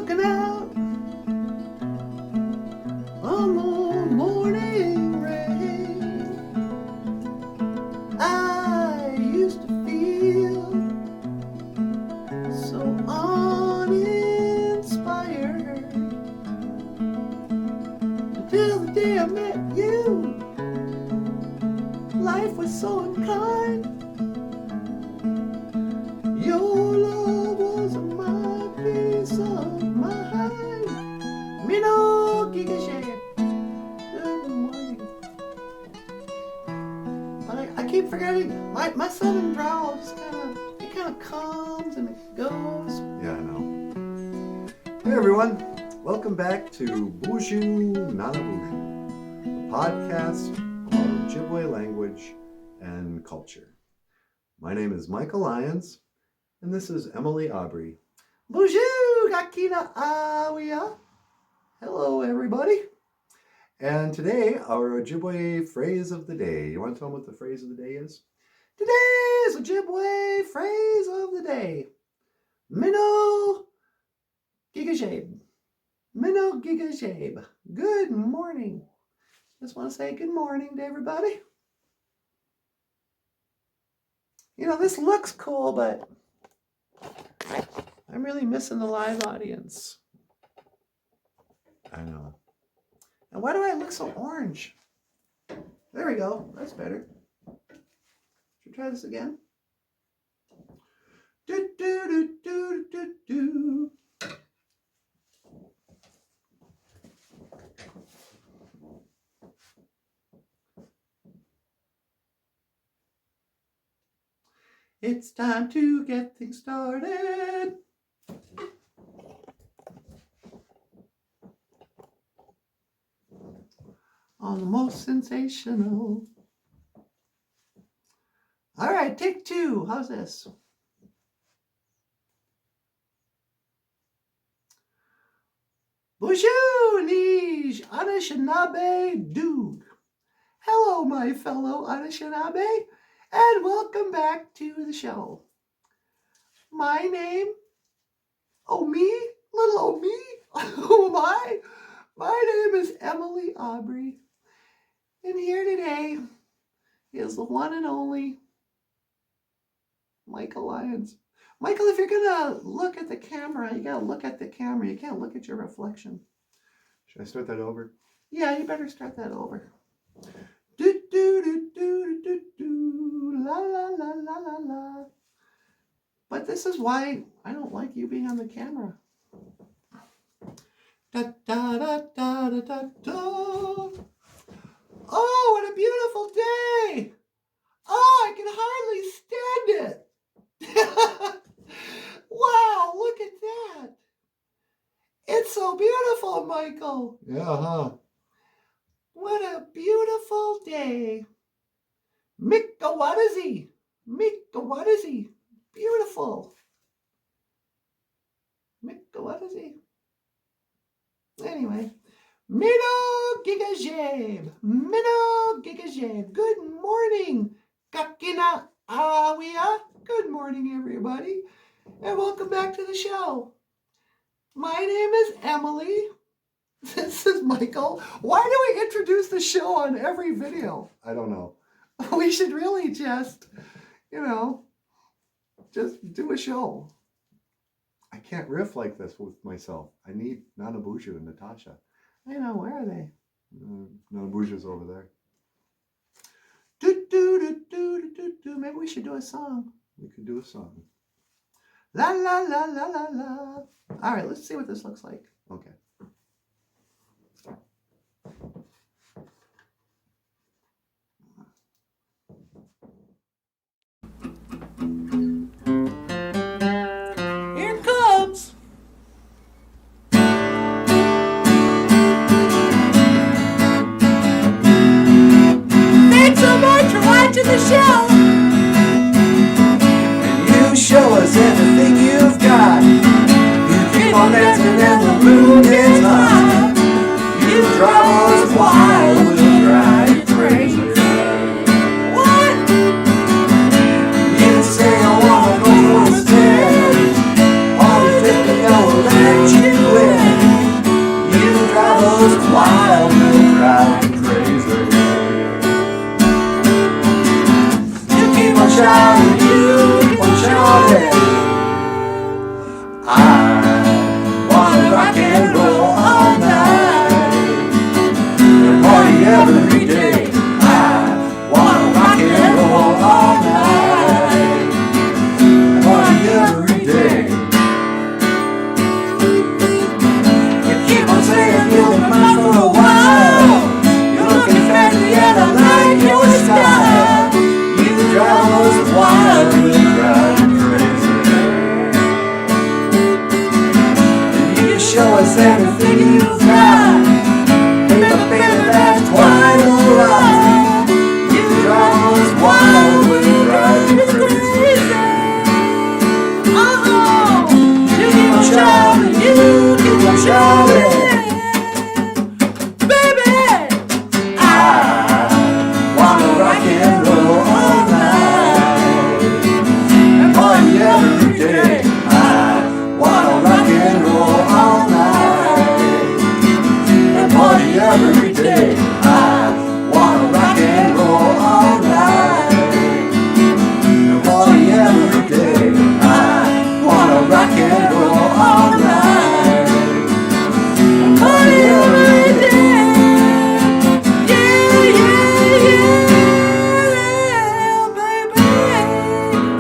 looking out on the morning rain. I used to feel so uninspired until the day I met you. Life was so unkind. Your love was my peace of mind. Me no giga shape. Good morning. I keep forgetting my southern drawl just kind of comes and it goes. Yeah, I know. Hey everyone, welcome back to BOOZHOO, NANABOOZHOO, the podcast about Ojibwe language and culture. My name is Michael Lyons, and this is Emily AUBREY. BOOZHOO gakina awia. Hello everybody. And today, our Ojibwe phrase of the day. You want to tell them what the phrase of the day is? Today's Ojibwe phrase of the day. Minnow gigashabe. Minnow gigashabe. Good morning. Just want to say good morning to everybody. You know, this looks cool, but I'm really missing the live audience. I know. And why do I look so orange? There we go. That's better. Should we try this again? Do, do, do, do, do, do. It's time to get things started. On the most sensational. All right, take two. How's this? BOOZHOO Lige Anishinaabe Dude. Hello, my fellow Anishinaabe, and welcome back to the show. My name, me, little me, who am I? My name is Emily AUBREY, and here today is the one and only Michael Lyons. Michael, if you're gonna look at the camera, you gotta look at the camera. You can't look at your reflection. Should I start that over? Yeah, you better start that over. Do do do do do do la la la la la la. But this is why I don't like you being on the camera. Da da da da da da da. Oh, what a beautiful day! Oh, I can hardly stand it. Wow, look at that. It's so beautiful, Michael. Yeah, huh? What a beautiful day. Mikawadazi. Mikawadazi. Beautiful. Mikawadazi. Anyway. Minnow gigajabe. Minnow gigajabe. Good morning. Kakina awia. Good morning, everybody. And welcome back to the show. My name is Emily. This is Michael. Why do we introduce the show on every video? I don't know. We should really just do a show. I can't riff like this with myself. I need NANABOOZHOO and Natasha. I know, where are they? NANABOOZHOO's over there. Do, do, do, do, do, do. Maybe we should do a song. We could do a song. La, la, la, la, la, la. All right, let's see what this looks like. Okay. Here it comes. Thanks so much for watching the show. You show us everything you've got. You keep on dancing and the moon gets hot. You drive us wild, we'll drive you crazy. What? You say I wanna go for a spin. All the 50 will let you in. shouting, baby, I wanna rock and roll all night and party every day. I wanna rock and roll all night and party every day. I wanna rock and roll all night and party every day. I wanna rock and roll all night and party every day. yeah, yeah, yeah, baby.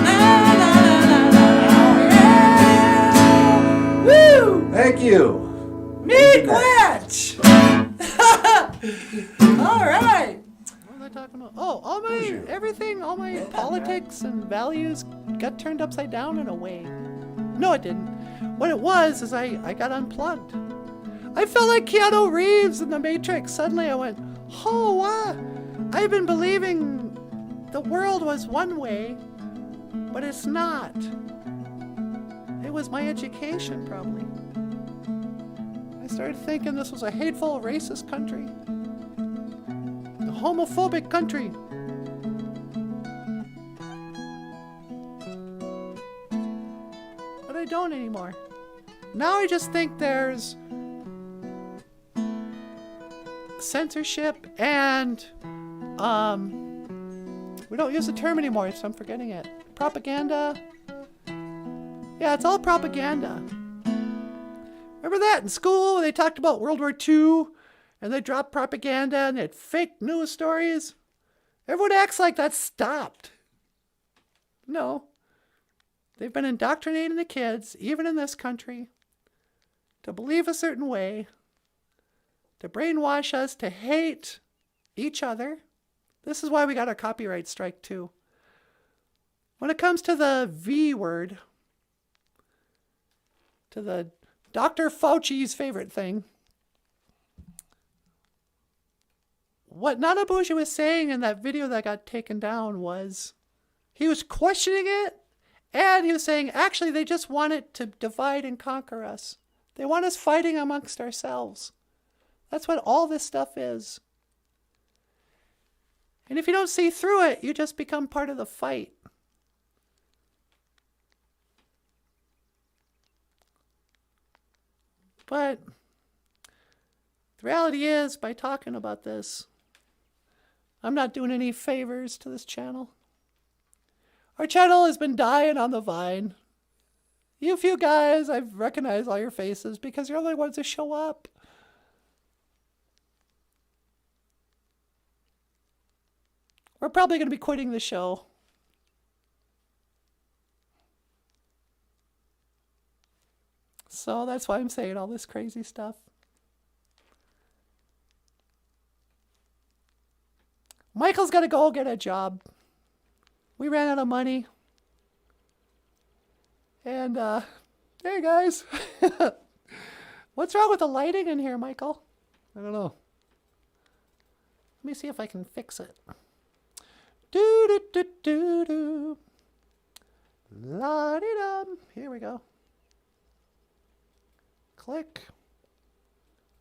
Na, na, na, na, yeah. Woo! Thank you. Miigwech! All right. What was I talking about? Oh, everything, all my politics and values got turned upside down in a way. No, it didn't. What it was is I got unplugged. I felt like Keanu Reeves in The Matrix. Suddenly I went, oh, I've been believing the world was one way, but it's not. It was my education, probably. I started thinking this was a hateful, racist country. A homophobic country. But I don't anymore. Now I just think there's censorship and, we don't use the term anymore, so I'm forgetting it. Propaganda. Yeah, it's all propaganda. Remember that in school? They talked about World War II and they dropped propaganda and they had fake news stories. Everyone acts like that stopped. No. They've been indoctrinating the kids, even in this country, to believe a certain way, to brainwash us to hate each other. This is why we got our copyright strike too. When it comes to the V word, to the Dr. Fauci's favorite thing, what NANABOOZHOO was saying in that video that got taken down was, he was questioning it, and he was saying, actually, they just want it to divide and conquer us. They want us fighting amongst ourselves. That's what all this stuff is. And if you don't see through it, you just become part of the fight. But the reality is, by talking about this, I'm not doing any favors to this channel. Our channel has been dying on the vine. You few guys, I've recognized all your faces because you're the only ones who show up. We're probably going to be quitting the show. So that's why I'm saying all this crazy stuff. Michael's got to go get a job. We ran out of money. And, hey guys. What's wrong with the lighting in here, Michael? I don't know. Let me see if I can fix it. Do-do-do-do-do. La-di-dum. Here we go. Click.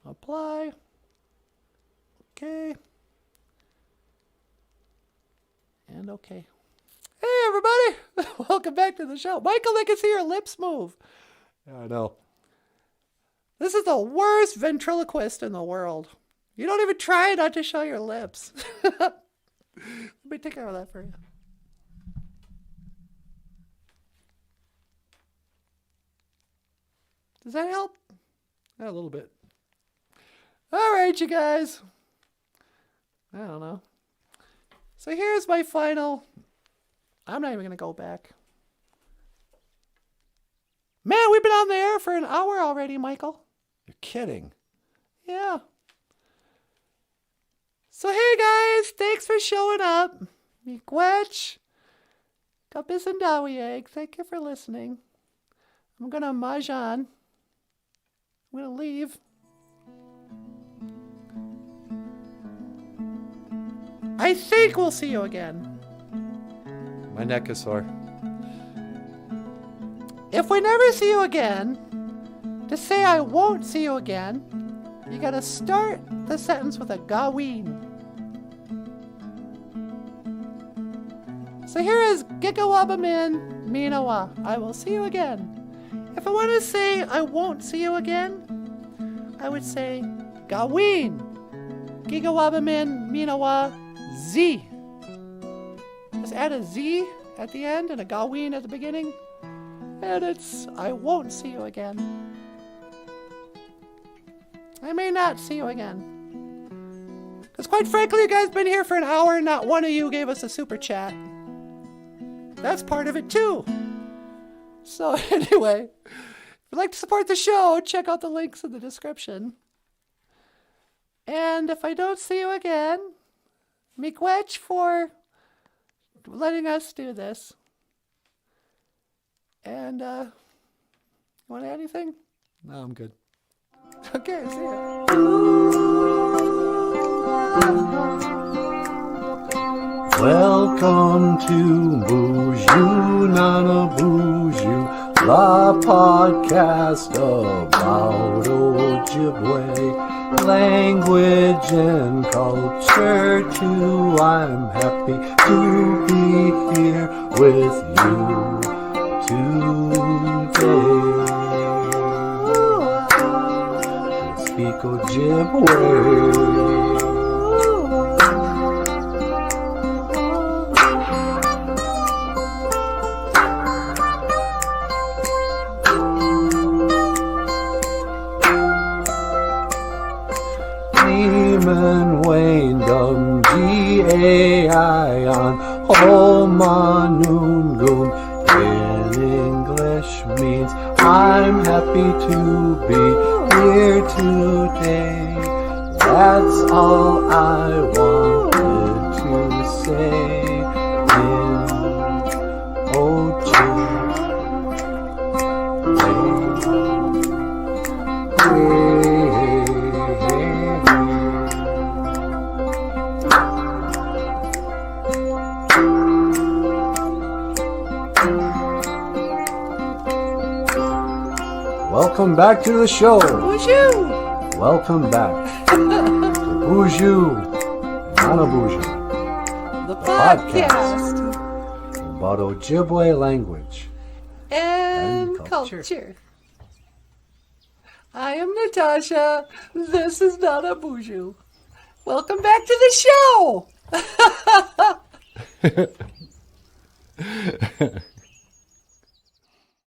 Apply. Okay. And okay. Hey everybody! Welcome back to the show. Michael, I can see your lips move. Yeah, I know. This is the worst ventriloquist in the world. You don't even try not to show your lips. Let me take care of that for you. Does that help? A little bit. All right, you guys. I don't know. So here's my final. I'm not even going to go back. Man, we've been on the air for an hour already, Michael. You're kidding. Yeah. So hey guys, thanks for showing up. Miigwech. Kapisandawieg. Thank you for listening. I'm going to mahjong. I'm going to leave. I think we'll see you again. My neck is sore. If we never see you again, To say I won't see you again, you gotta start the sentence with a gaween. So here is Gigawabamin Minawa. I will see you again. If I want to say I won't see you again, I would say gaween. Gigawabamin Minawa Z. Just add a Z at the end and a gaween at the beginning. And it's I won't see you again. I may not see you again. Because quite frankly, you guys been here for an hour and not one of you gave us a super chat. That's part of it too. So anyway, if you'd like to support the show, check out the links in the description. And if I don't see you again, miigwech for letting us do this. And, you want to add anything? No, I'm good. Okay, see ya. Welcome to BOOZHOO, NANABOOZHOO, the podcast about Ojibwe language and culture too. I'm happy to be here with you today. To speak Ojibwe. Wayndom G-A-I-on Homanungun in English means I'm happy to be here today. That's all I wanted to say in Welcome back to the show. BOOZHOO! Welcome back to BOOZHOO, NANABOOZHOO, The podcast about Ojibwe language and culture. I am Natasha. This is NANABOOZHOO. Welcome back to the show.